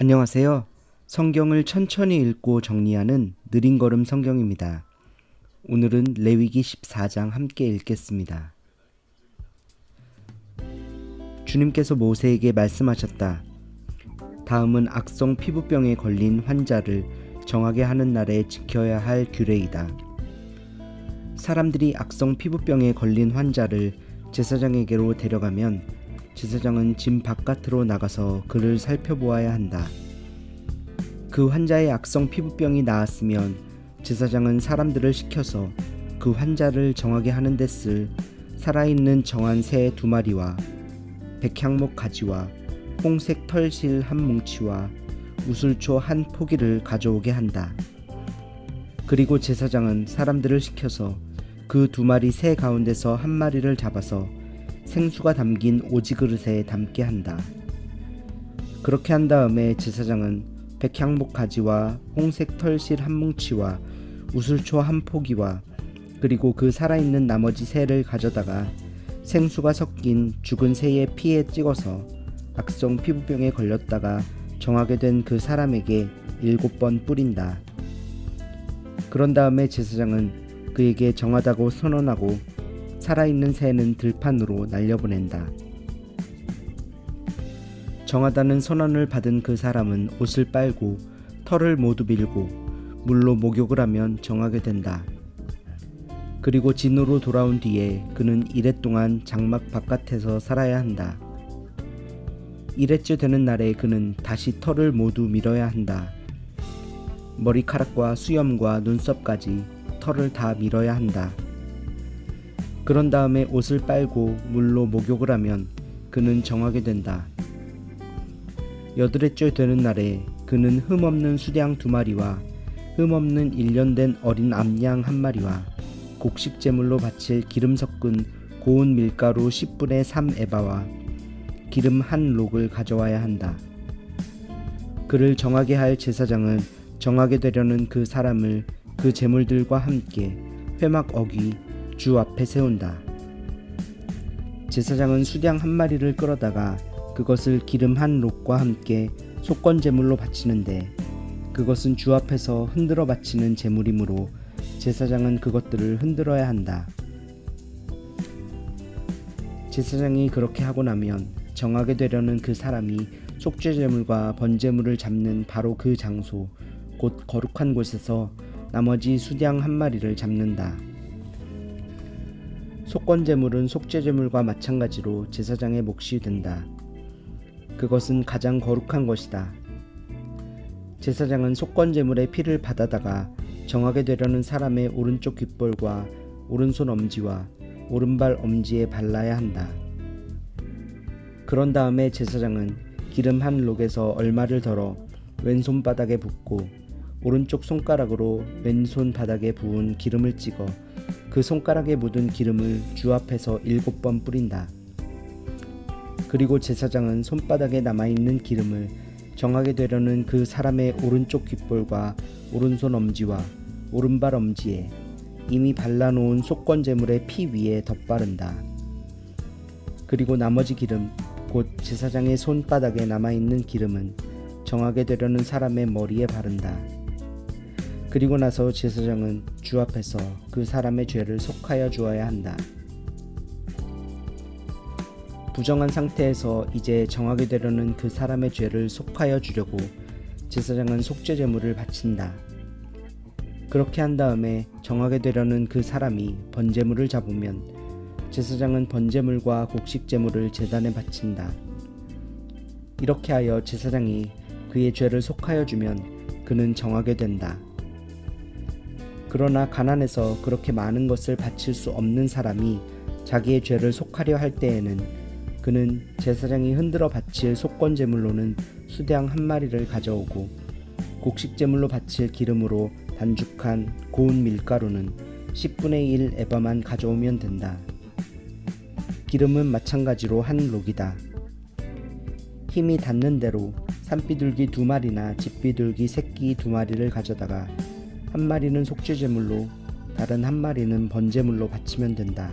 안녕하세요. 성경을 천천히 읽고 정리하는 느린걸음 성경입니다. 오늘은 레위기 14장 함께 읽겠습니다. 주님께서 모세에게 말씀하셨다. 다음은 악성 피부병에 걸린 환자를 정하게 하는 날에 지켜야 할 규례이다. 사람들이 악성 피부병에 걸린 환자를 제사장에게로 데려가면 제사장은 집 바깥으로 나가서 그를 살펴보아야 한다. 그 환자의 악성 피부병이 나았으면 제사장은 사람들을 시켜서 그 환자를 정하게 하는 데 쓸 살아있는 정한 새 2마리와 백향목 가지와 홍색 털실 한 뭉치와 우슬초 한 포기를 가져오게 한다. 그리고 제사장은 사람들을 시켜서 그 2마리 새 가운데서 한 마리를 잡아서 생수가 담긴 오지 그릇에 담게 한다. 그렇게 한 다음에 제사장은 백향목 가지와 홍색 털실 한 뭉치와 우슬초 한 포기와 그리고 그 살아있는 나머지 새를 가져다가 생수가 섞인 죽은 새의 피에 찍어서 악성 피부병에 걸렸다가 정하게 된 그 사람에게 7번 뿌린다. 그런 다음에 제사장은 그에게 정하다고 선언하고 살아있는 새는 들판으로 날려보낸다. 정하다는 선언을 받은 그 사람은 옷을 빨고 털을 모두 밀고 물로 목욕을 하면 정하게 된다. 그리고 진으로 돌아온 뒤에 그는 이레 동안 장막 바깥에서 살아야 한다. 이레째 되는 날에 그는 다시 털을 모두 밀어야 한다. 머리카락과 수염과 눈썹까지 털을 다 밀어야 한다. 그런 다음에 옷을 빨고 물로 목욕을 하면 그는 정하게 된다. 8회째 되는 날에 그는 흠없는 수양 2마리와 흠없는 1년 된 어린 암양 1마리와 곡식 제물로 바칠 기름 섞은 고운 밀가루 10분의 3 에바와 기름 한 록을 가져와야 한다. 그를 정하게 할 제사장은 정하게 되려는 그 사람을 그 제물들과 함께 회막 어귀 주 앞에 세운다. 제사장은 수양 1마리를 끌어다가 그것을 기름 한 록과 함께 속건 제물로 바치는데 그것은 주 앞에서 흔들어 바치는 제물이므로 제사장은 그것들을 흔들어야 한다. 제사장이 그렇게 하고 나면 정하게 되려는 그 사람이 속죄 제물과 번제물을 잡는 바로 그 장소 곧 거룩한 곳에서 나머지 수양 1마리를 잡는다. 속건 제물은 속죄 제물과 마찬가지로 제사장의 몫이 된다. 그것은 가장 거룩한 것이다. 제사장은 속건 제물의 피를 받아다가 정하게 되려는 사람의 오른쪽 귓볼과 오른손 엄지와 오른발 엄지에 발라야 한다. 그런 다음에 제사장은 기름 한 록에서 얼마를 덜어 왼손 바닥에 붓고 오른쪽 손가락으로 왼손 바닥에 부은 기름을 찍어 그 손가락에 묻은 기름을 주 앞에서 7번 뿌린다. 그리고 제사장은 손바닥에 남아있는 기름을 정하게 되려는 그 사람의 오른쪽 귓볼과 오른손 엄지와 오른발 엄지에 이미 발라놓은 속건 제물의 피 위에 덧바른다. 그리고 나머지 기름, 곧 제사장의 손바닥에 남아있는 기름은 정하게 되려는 사람의 머리에 바른다. 그리고 나서 제사장은 주 앞에서 그 사람의 죄를 속하여 주어야 한다. 부정한 상태에서 이제 정하게 되려는 그 사람의 죄를 속하여 주려고 제사장은 속죄 제물을 바친다. 그렇게 한 다음에 정하게 되려는 그 사람이 번제물을 잡으면 제사장은 번제물과 곡식 제물을 제단에 바친다. 이렇게 하여 제사장이 그의 죄를 속하여 주면 그는 정하게 된다. 그러나 가난해서 그렇게 많은 것을 바칠 수 없는 사람이 자기의 죄를 속하려 할 때에는 그는 제사장이 흔들어 바칠 속건 제물로는 수양 1마리를 가져오고 곡식 제물로 바칠 기름으로 반죽한 고운 밀가루는 10분의 1 에바만 가져오면 된다. 기름은 마찬가지로 한 록이다. 힘이 닿는 대로 산비둘기 2마리나 집비둘기 새끼 2마리를 가져다가 1마리는 속죄 제물로 다른 1마리는 번제물로 바치면 된다.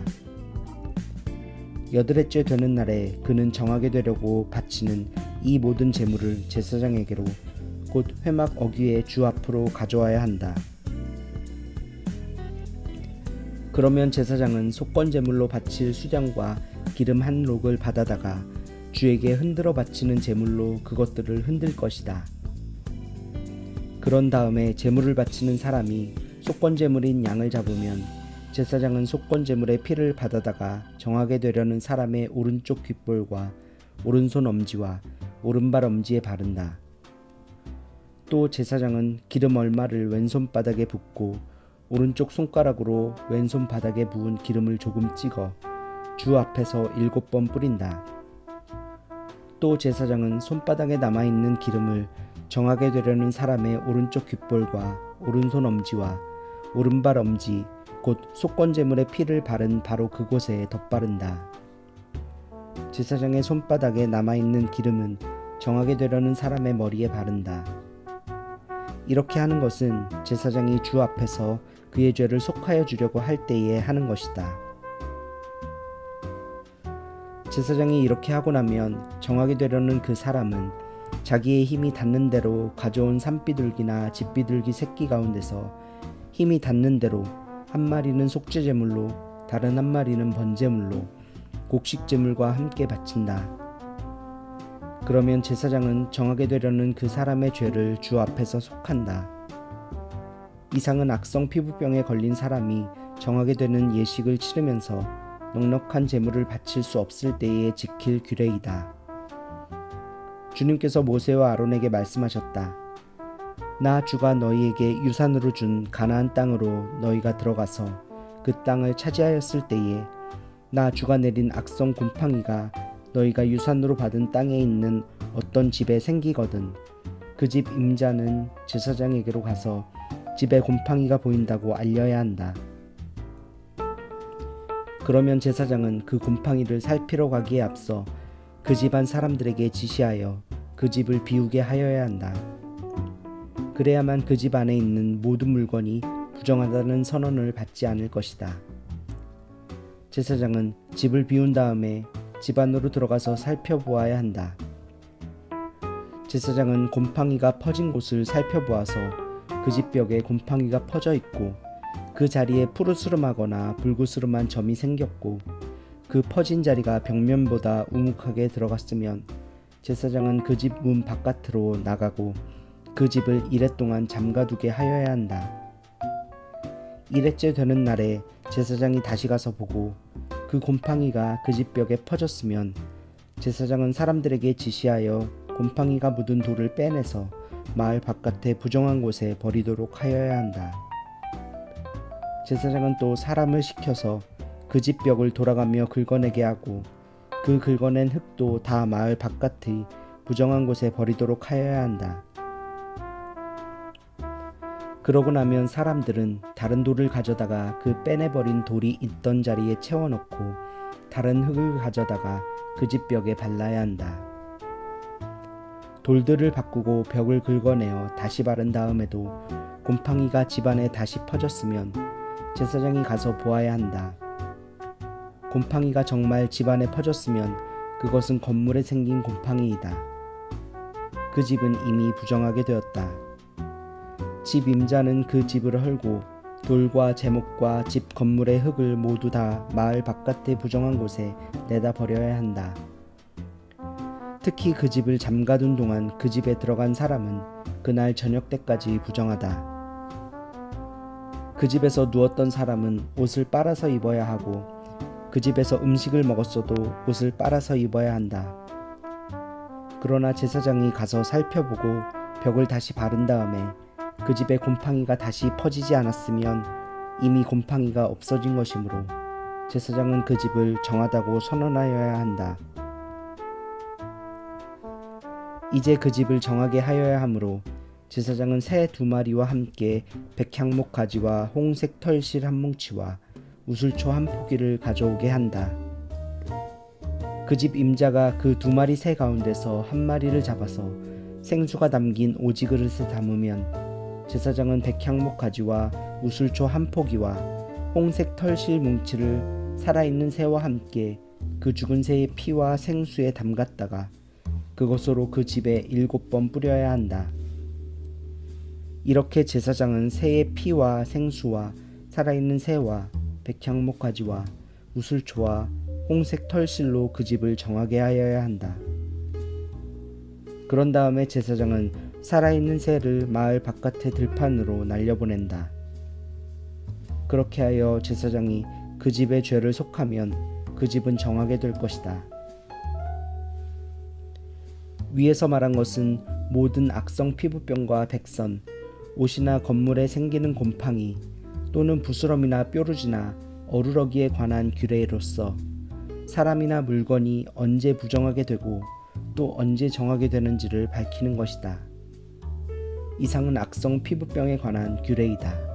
8회째 되는 날에 그는 정하게 되려고 바치는 이 모든 재물을 제사장에게로 곧 회막 어귀의 주 앞으로 가져와야 한다. 그러면 제사장은 속건 제물로 바칠 수장과 기름 한 록을 받아다가 주에게 흔들어 바치는 제물로 그것들을 흔들 것이다. 그런 다음에 제물을 바치는 사람이 속건 제물인 양을 잡으면 제사장은 속건 제물의 피를 받아다가 정하게 되려는 사람의 오른쪽 귓볼과 오른손 엄지와 오른발 엄지에 바른다. 또 제사장은 기름 얼마를 왼손바닥에 붓고 오른쪽 손가락으로 왼손 바닥에 부은 기름을 조금 찍어 주 앞에서 7번 뿌린다. 또 제사장은 손바닥에 남아있는 기름을 정하게 되려는 사람의 오른쪽 귓볼과 오른손 엄지와 오른발 엄지 곧 속건 제물의 피를 바른 바로 그곳에 덧바른다. 제사장의 손바닥에 남아있는 기름은 정하게 되려는 사람의 머리에 바른다. 이렇게 하는 것은 제사장이 주 앞에서 그의 죄를 속하여 주려고 할 때에 하는 것이다. 제사장이 이렇게 하고 나면 정하게 되려는 그 사람은 자기의 힘이 닿는 대로 가져온 산비둘기나 집비둘기 새끼 가운데서 힘이 닿는 대로 한 마리는 속죄제물로 다른 한 마리는 번제물로 곡식제물과 함께 바친다. 그러면 제사장은 정하게 되려는 그 사람의 죄를 주 앞에서 속한다. 이상은 악성 피부병에 걸린 사람이 정하게 되는 예식을 치르면서 넉넉한 제물을 바칠 수 없을 때에 지킬 규례이다. 주님께서 모세와 아론에게 말씀하셨다. 나 주가 너희에게 유산으로 준 가나안 땅으로 너희가 들어가서 그 땅을 차지하였을 때에 나 주가 내린 악성 곰팡이가 너희가 유산으로 받은 땅에 있는 어떤 집에 생기거든 그 집 임자는 제사장에게로 가서 집에 곰팡이가 보인다고 알려야 한다. 그러면 제사장은 그 곰팡이를 살피러 가기에 앞서 그 집안 사람들에게 지시하여 그 집을 비우게 하여야 한다. 그래야만 그 집 안에 있는 모든 물건이 부정하다는 선언을 받지 않을 것이다. 제사장은 집을 비운 다음에 집 안으로 들어가서 살펴보아야 한다. 제사장은 곰팡이가 퍼진 곳을 살펴보아서 그 집 벽에 곰팡이가 퍼져 있고 그 자리에 푸르스름하거나 불구스름한 점이 생겼고 그 퍼진 자리가 벽면보다 우묵하게 들어갔으면 제사장은 그 집 문 바깥으로 나가고 그 집을 이레 동안 잠가두게 하여야 한다. 이레째 되는 날에 제사장이 다시 가서 보고 그 곰팡이가 그 집 벽에 퍼졌으면 제사장은 사람들에게 지시하여 곰팡이가 묻은 돌을 빼내서 마을 바깥에 부정한 곳에 버리도록 하여야 한다. 제사장은 또 사람을 시켜서 그 집 벽을 돌아가며 긁어내게 하고 그 긁어낸 흙도 다 마을 바깥의 부정한 곳에 버리도록 하여야 한다. 그러고 나면 사람들은 다른 돌을 가져다가 그 빼내버린 돌이 있던 자리에 채워넣고 다른 흙을 가져다가 그 집 벽에 발라야 한다. 돌들을 바꾸고 벽을 긁어내어 다시 바른 다음에도 곰팡이가 집안에 다시 퍼졌으면 제사장이 가서 보아야 한다. 곰팡이가 정말 집안에 퍼졌으면 그것은 건물에 생긴 곰팡이이다. 그 집은 이미 부정하게 되었다. 집 임자는 그 집을 헐고 돌과 제목과 집 건물의 흙을 모두 다 마을 바깥의 부정한 곳에 내다 버려야 한다. 특히 그 집을 잠가둔 동안 그 집에 들어간 사람은 그날 저녁 때까지 부정하다. 그 집에서 누웠던 사람은 옷을 빨아서 입어야 하고 그 집에서 음식을 먹었어도 옷을 빨아서 입어야 한다. 그러나 제사장이 가서 살펴보고 벽을 다시 바른 다음에 그 집에 곰팡이가 다시 퍼지지 않았으면 이미 곰팡이가 없어진 것이므로 제사장은 그 집을 정하다고 선언하여야 한다. 이제 그 집을 정하게 하여야 하므로 제사장은 새 2마리와 함께 백향목 가지와 홍색 털실 한 뭉치와 우슬초 한 포기를 가져오게 한다. 그 집 임자가 그 2마리 새 가운데서 한 마리를 잡아서 생수가 담긴 오지 그릇에 담으면 제사장은 백향목 가지와 우슬초 한 포기와 홍색 털실 뭉치를 살아있는 새와 함께 그 죽은 새의 피와 생수에 담갔다가 그것으로 그 집에 7번 뿌려야 한다. 이렇게 제사장은 새의 피와 생수와 살아있는 새와 백향목가지와 우슬초와 홍색 털실로 그 집을 정하게 하여야 한다. 그런 다음에 제사장은 살아있는 새를 마을 바깥의 들판으로 날려보낸다. 그렇게 하여 제사장이 그 집의 죄를 속하면 그 집은 정하게 될 것이다. 위에서 말한 것은 모든 악성 피부병과 백선, 옷이나 건물에 생기는 곰팡이 또는 부스럼이나 뾰루지나 어루러기에 관한 규례로서 사람이나 물건이 언제 부정하게 되고 또 언제 정하게 되는지를 밝히는 것이다. 이상은 악성 피부병에 관한 규례이다.